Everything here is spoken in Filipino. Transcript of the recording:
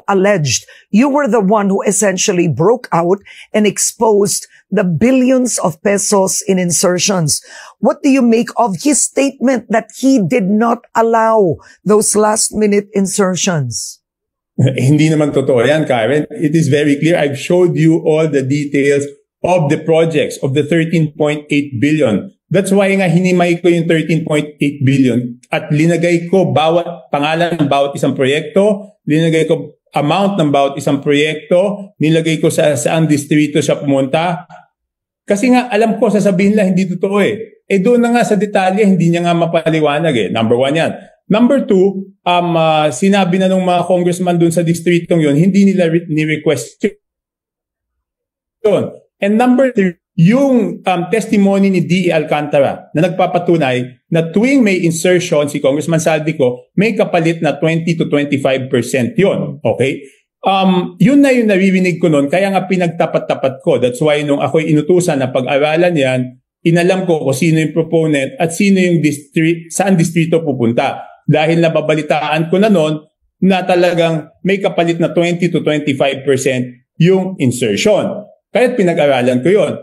alleged you were the one who essentially broke out and exposed the billions of pesos in insertions. What do you make of his statement that he did not allow those last-minute insertions? Hindi naman totoo yan, Karen. It is very clear. I've showed you all the details of the projects, of the 13.8 billion. That's why nga hinimay ko yung 13.8 billion at linagay ko bawat pangalan ng bawat isang proyekto, linagay ko amount ng bawat isang proyekto, nilagay ko saan distrito siya pumunta. Kasi nga alam ko sasabihin lang hindi totoo eh. Eh doon na nga sa detalye, hindi niya nga mapaliwanag eh. Number 1 yan. Number 2, sinabi na ng mga congressman doon sa distritong yun, hindi nila ni-request yun. And number 3, yung testimony ni D.E. Alcantara na nagpapatunay na tuwing may insertion si Congressman Saldico, may kapalit na 20 to 25% yun. Okay? Yun na yung naririnig ko noon, kaya nga pinagtapat-tapat ko. That's why nung ako'y inutusan na pag-aralan yan, inalam ko kung sino yung proponent at sino yung saan distrito pupunta. Dahil nababalitaan ko na noon na talagang may kapalit na 20 to 25% yung insertion. Kaya't pinag-aralan ko yun.